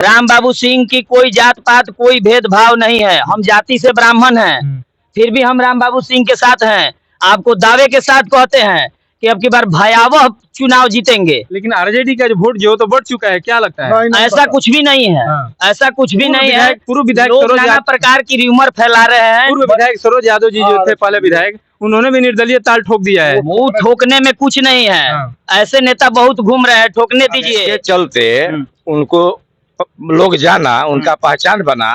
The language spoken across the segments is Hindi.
राम बाबू सिंह की कोई जात पात कोई भेदभाव नहीं है। हम जाति से ब्राह्मण हैं, फिर भी हम राम बाबू सिंह के साथ हैं। आपको दावे के साथ कहते हैं कि अब की बार भयावह चुनाव जीतेंगे। लेकिन आरजेडी का जो वोट जो तो बढ़ चुका है, क्या लगता है? ऐसा कुछ भी नहीं है। ऐसा कुछ भी नहीं है। पूर्व विधायक लोग नाना प्रकार की र्यूमर फैला रहे हैं। पूर्व विधायक सरोज यादव जी जो थे पहले विधायक, उन्होंने भी निर्दलीय ताल ठोक दिया है। वो ठोकने में कुछ नहीं है। ऐसे नेता बहुत घूम रहे हैं, ठोकने दीजिए। इसके चलते उनको लोग जाना, उनका पहचान बना,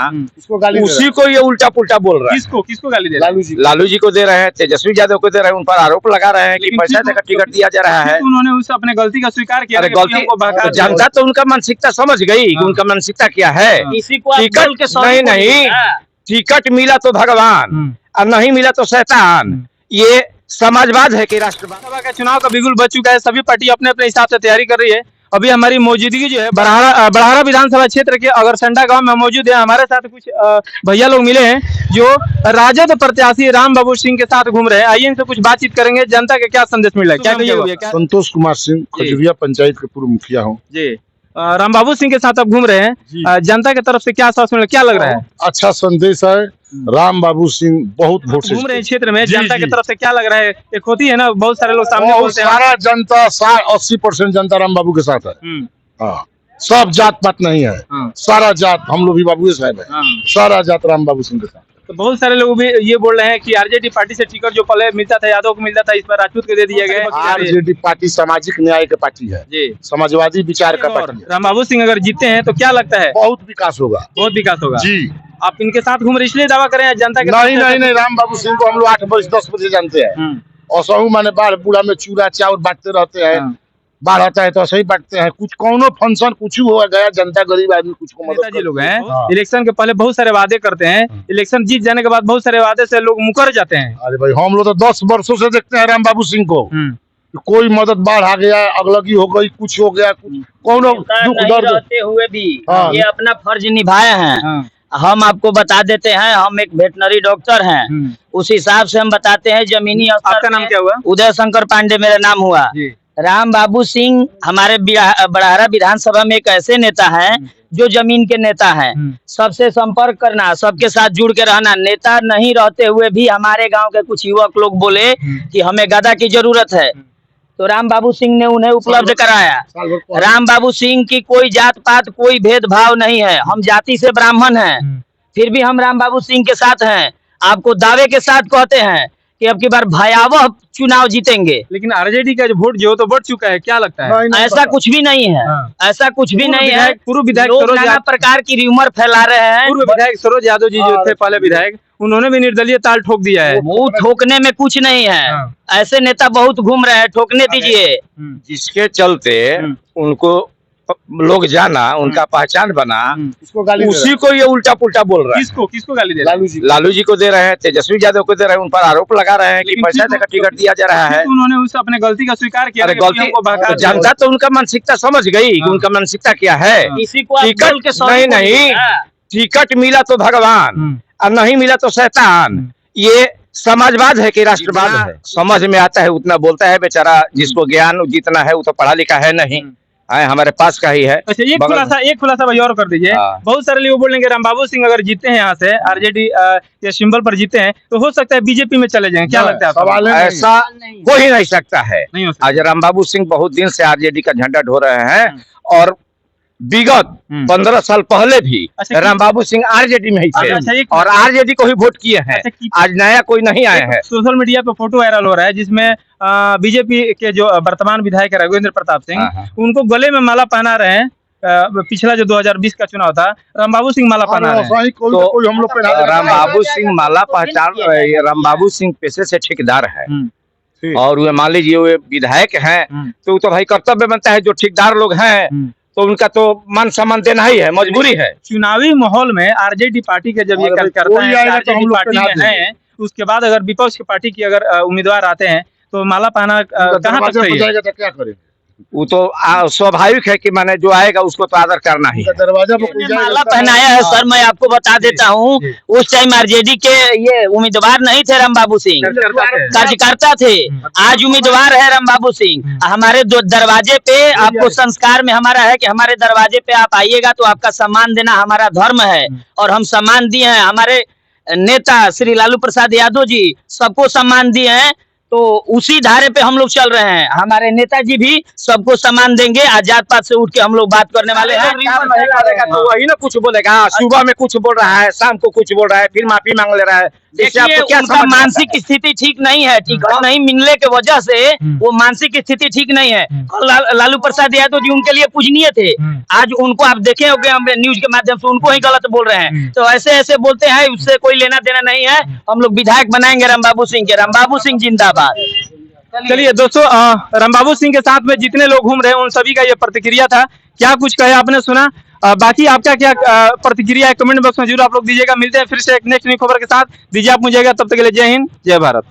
उसी को ये उल्टा पुल्टा बोल रहा है। किसको गाली दे रहे हैं? लालू जी को दे रहे हैं, तेजस्वी यादव को दे रहे हैं, उन पर आरोप लगा रहे हैं कि पैसा देकर टिकट दिया जा रहा है। उन्होंने उस अपने गलती का स्वीकार किया। अरे गलती जनता तो उनका मानसिकता समझ गई कि उनका मानसिकता क्या है। टिकट नहीं, टिकट मिला तो भगवान और नहीं मिला तो शैतान। ये समाजवाद है कि राष्ट्रवाद। लोकसभा का चुनाव का बिगुल बच चुका है। सभी पार्टी अपने अपने हिसाब से तैयारी कर रही है। अभी हमारी मौजूदगी जो है बड़हारा विधानसभा क्षेत्र के अगरसंडा गांव में मौजूद है। हमारे साथ कुछ भैया लोग मिले हैं जो राजद प्रत्याशी राम बाबू सिंह के साथ घूम रहे हैं। आइए इनसे कुछ बातचीत करेंगे। जनता के क्या संदेश मिला है, क्या कहिएगा? संतोष कुमार सिंह, खजुरिया पंचायत के पूर्व मुखिया हूँ जी। राम बाबू सिंह के साथ आप घूम रहे हैं, जनता की तरफ से क्या आश्वासन मिला, क्या लग रहा है? अच्छा संदेश है। राम बाबू सिंह बहुत वोट से घूम रहे हैं क्षेत्र में, जनता की तरफ से क्या लग रहा है? एक होती है ना, बहुत सारे लोग सामने बोलते हैं। सारा जनता 80% जनता राम बाबू के साथ है। हाँ, सब जात पात नहीं है। सारा जात, हम लोग भी बाबू साहब है। सारा जात राम बाबू सिंह के साथ। तो बहुत सारे लोग भी ये बोल रहे हैं कि आरजेडी पार्टी से टिकट जो पहले मिलता था, यादव को मिलता था, इस बार राजपूत को दे दिया गया। आरजेडी पार्टी सामाजिक न्याय की पार्टी है जी, समाजवादी विचार का पार्टी है। राम बाबू सिंह अगर जीते हैं तो क्या लगता है? बहुत विकास होगा, बहुत विकास होगा जी। आप इनके साथ घूम रहे इसलिए दावा करें जनता के? नहीं, राम बाबू सिंह को हम लोग 8 बजे 10 बजे जानते हैं। और सहू माने बाढ़ बूढ़ा में चूड़ा चावल बांटते रहते हैं। बाढ़ आता है तो ऐसे ही बांटते हैं। कुछ कौनो फंक्शन कुछ हो गया, जनता गरीब आदमी कुछ को मदद नेताजी लोग हैं, इलेक्शन के पहले बहुत सारे वादे करते हैं, इलेक्शन जीत जाने के बाद बहुत सारे वादे से लोग मुकर जाते हैं। अरे भाई, हम लोग तो 10 वर्षों से देखते हैं राम बाबू सिंह को। कोई मदद, बाढ़ आ गया, अगलगी हो गई, कुछ हो गया, कौनो दुख दर्द रहते हुए भी ये अपना फर्ज निभाए हैं। हम आपको बता देते हैं, हम एक वेटनरी डॉक्टर हैं, उस हिसाब से हम बताते हैं जमीनी। आपका नाम क्या हुआ? उदय शंकर पांडे मेरा नाम हुआ। राम बाबू सिंह हमारे बड़हारा विधानसभा में एक ऐसे नेता हैं जो जमीन के नेता हैं। सबसे संपर्क करना, सबके साथ जुड़ के रहना। नेता नहीं रहते हुए भी हमारे गांव के कुछ युवक लोग बोले कि हमें गदा की जरूरत है, तो राम बाबू सिंह ने उन्हें उपलब्ध कराया। राम बाबू सिंह की कोई जात पात कोई भेदभाव नहीं है। हम जाति से ब्राह्मण हैं, फिर भी हम राम बाबू सिंह के साथ हैं। आपको दावे के साथ कहते हैं कि अब की बार भयावह चुनाव जीतेंगे। लेकिन आरजेडी का जो वोट जो तो बढ़ चुका है, क्या लगता है? ऐसा कुछ भी नहीं है। ऐसा कुछ भी नहीं है। पूर्व विधायक लोग नाना प्रकार की र्यूमर फैला रहे हैं। पूर्व विधायक सरोज यादव जी जो थे पहले विधायक, उन्होंने भी निर्दलीय ताल ठोक दिया है। वो ठोकने में कुछ नहीं है। ऐसे नेता बहुत घूम रहे हैं, ठोकने दीजिए। जिसके चलते उनको लोग जाना, उनका पहचान बना, उसी को ये उल्टा पुल्टा बोल रहा है। किसको गाली दे रहे हैं? लालू जी को दे रहे हैं, तेजस्वी यादव को दे रहे हैं, उन पर आरोप लगा रहे हैं कि पैसा देकर टिकट दिया जा रहा है। उन्होंने उस अपने गलती का स्वीकार किया। अरे गलती, जनता तो उनका मानसिकता समझ गई कि उनका मानसिकता क्या है। टिकट नहीं, टिकट मिला तो भगवान और नहीं मिला तो शैतान। ये समाजवाद है कि राष्ट्रवाद है। समझ में आता है उतना बोलता है बेचारा। जिसको ज्ञान जितना है वो तो पढ़ा लिखा है नहीं, हमारे पास का ही है। अच्छा, एक खुलासा भाई और कर दीजिए। बहुत सारे लोग बोलेंगे राम बाबू सिंह अगर जीते हैं यहाँ से, आरजेडी के सिंबल पर जीते हैं, तो हो सकता है बीजेपी में चले जाएं। क्या लगता है आपको? ऐसा हो ही नहीं सकता है। आज राम बाबू सिंह बहुत दिन से आरजेडी का झंडा ढो रहे हैं और विगत 15 साल पहले भी राम बाबू सिंह आरजेडी में ही थे और आरजेडी को ही वोट किए हैं। आज नया कोई नहीं आया है। सोशल मीडिया पे फोटो वायरल हो रहा है जिसमें बीजेपी के जो वर्तमान विधायक रघुवेंद्र प्रताप सिंह, उनको गले में माला पहना रहे हैं। पिछला जो 2020 का चुनाव था, राम बाबू सिंह माला पहना रहे हैं। तो हम लोग राम बाबू सिंह माला पहचान, राम बाबू सिंह पेशे से ठेकेदार है और वे मान लीजिए वे विधायक हैं, तो भाई कर्तव्य बनता है। जो ठेकेदार लोग हैं तो उनका तो मान सम्मान देना ही है, मजबूरी है। चुनावी माहौल में आरजेडी पार्टी के जब ये कार्यकर्ता आरजेडी पार्टी में हैं, उसके बाद अगर विपक्ष की पार्टी की अगर उम्मीदवार आते हैं तो माला पहना कहाँ तक सही है? क्या करें? वो तो स्वाभाविक है कि माने जो आएगा उसको तो आदर करना ही है। दरवाजा पर कोई ने जाए माला लगता है। पहनाया है सर, मैं आपको बता देता हूँ। उस टाइम आरजेडी के ये उम्मीदवार नहीं थे राम बाबू सिंह, कार्यकर्ता थे। आज उम्मीदवार है राम बाबू सिंह। हमारे दरवाजे पे आपको संस्कार में हमारा है कि हमारे दरवाजे पे आप आइएगा तो आपका सम्मान देना हमारा धर्म है, और हम सम्मान दिए हैं। हमारे नेता श्री लालू प्रसाद यादव जी सबको सम्मान दिए हैं, तो उसी धारे पे हम लोग चल रहे हैं। हमारे नेताजी भी सबको सम्मान देंगे। आज जात पात से उठ के हम लोग बात करने वाले हैं। काम नहीं करेगा तो वही ना कुछ बोलेगा। सुबह में कुछ बोल रहा है, शाम को कुछ बोल रहा है, फिर माफी मांग ले रहा है। इससे देखिए, आपको क्या उनका समझ में आता मानसिक है? स्थिति ठीक नहीं है। टिकट नहीं मिलने के वजह से वो मानसिक स्थिति ठीक नहीं है। और लालू प्रसाद यादव जी उनके लिए पूजनीय थे। आज उनको आप देखे होंगे, हम न्यूज के माध्यम से उनको ही गलत बोल रहे हैं। तो ऐसे ऐसे बोलते हैं, उससे कोई लेना देना नहीं है। हम लोग विधायक बनाएंगे राम बाबू सिंह के। राम बाबू सिंह जिंदाबाद। चलिए दोस्तों, रामबाबू सिंह के साथ में जितने लोग घूम रहे हैं उन सभी का ये प्रतिक्रिया था। क्या कुछ कहे आपने सुना। बाकी आपका क्या प्रतिक्रिया है कमेंट बॉक्स में जरूर आप लोग दीजिएगा। मिलते हैं फिर से एक नेक्स्ट न्यू खबर के साथ। दीजिए आप मुझे, तब तक के लिए जय हिंद, जय भारत।